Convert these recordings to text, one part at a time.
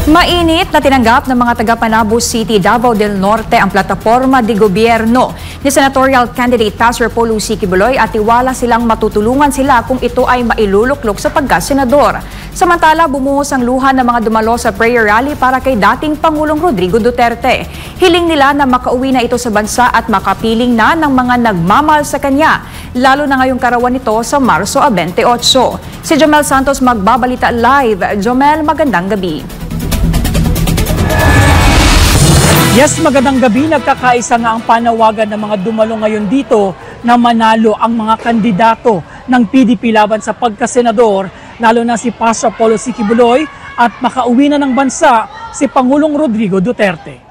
Mainit na tinanggap ng mga taga Panabo City, Davao del Norte ang plataporma de gobyerno ni senatorial candidate Pastor Polo C. Quiboloy at tiwala silang matutulungan sila kung ito ay mailuluklok sa pagkasenador. Samantala, bumuhos ang luha ng mga dumalo sa prayer rally para kay dating Pangulong Rodrigo Duterte. Hiling nila na makauwi na ito sa bansa at makapiling na ng mga nagmamahal sa kanya, lalo na ngayong karawan nito sa Marso 28. Si Jomel Santos magbabalita live. Jomel, magandang gabi. Yes, magandang gabi. Nagkakaisa nga ang panawagan ng mga dumalo ngayon dito na manalo ang mga kandidato ng PDP laban sa pagkasenador, lalo na si Pastor Polo C. Quiboloy at makauwi na ng bansa si Pangulong Rodrigo Duterte.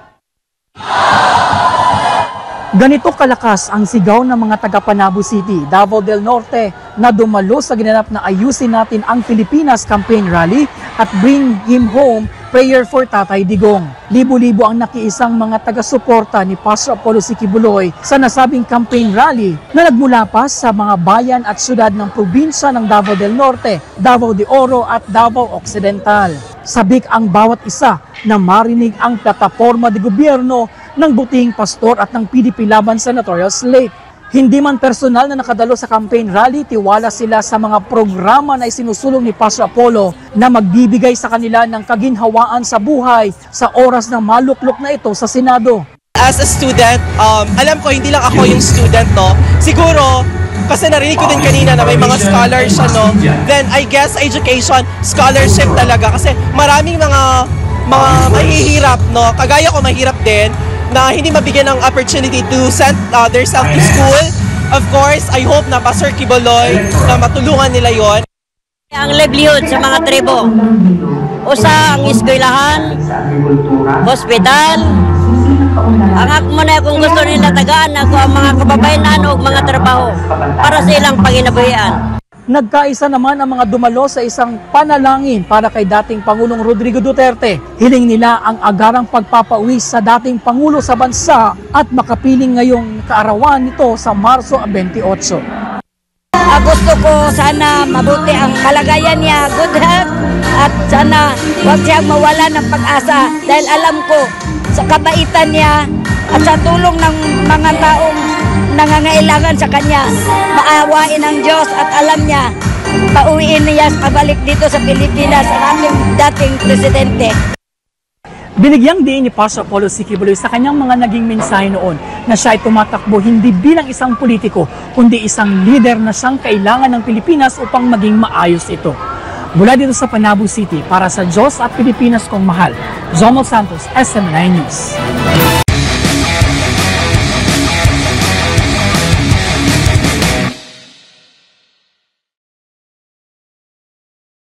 Ganito kalakas ang sigaw ng mga taga Panabo City, Davao del Norte na dumalo sa ginanap na Ayusin Natin ang Pilipinas campaign rally at Bring Him Home prayer for Tatay Digong. Libo-libo ang nakiisang mga taga-suporta ni Pastor Polo C. Quiboloy sa nasabing campaign rally na nagmula pa sa mga bayan at syudad ng probinsya ng Davao del Norte, Davao de Oro at Davao Occidental. Sabik ang bawat isa na marinig ang plataporma de gobyerno ng buting pastor at ng PDP laban sa senatorial slate. Hindi man personal na nakadalo sa campaign rally, tiwala sila sa mga programa na isinusulong ni Pastor Polo na magbibigay sa kanila ng kaginhawaan sa buhay sa oras ng maluklok na ito sa Senado. As a student, alam ko hindi lang ako yung student, no? Siguro, kasi narinig ko din kanina na may mga scholars, ano? Then I guess education, scholarship talaga. Kasi maraming mga mahihirap, no? Kagaya ko mahirap din, na hindi mabigyan ng opportunity to send their self to school. Of course, I hope na Pastor Quiboloy na matulungan nila yon. Ang livelihood sa mga tribo, usa ang eskwelahan, hospital. Ang ako muna kung gusto nila tagaan ako ang mga kababayan o mga trabaho para sa ilang panginabuhian. Nagkaisa naman ang mga dumalo sa isang panalangin para kay dating Pangulong Rodrigo Duterte. Hiling nila ang agarang pagpapauwi sa dating Pangulo sa bansa at makapiling ngayong kaarawan nito sa Marso 28. Gusto ko sana mabuti ang kalagayan niya, good health, at sana huwag siyang mawala ng pag-asa dahil alam ko sa kabaitan niya at sa tulong ng mga taong nangangailangan sa kanya, maawain ang Diyos at alam niya, pauwiin niya pabalik dito sa Pilipinas ang aming dating presidente. Binigyang diin ni Pastor Polo C. Quiboloy sa kanyang mga naging mensahe noon na siya ay tumatakbo hindi bilang isang politiko, kundi isang leader na siyang kailangan ng Pilipinas upang maging maayos ito. Mula dito sa Panabo City, para sa Diyos at Pilipinas kong mahal, Jomel Santos, SM9 News.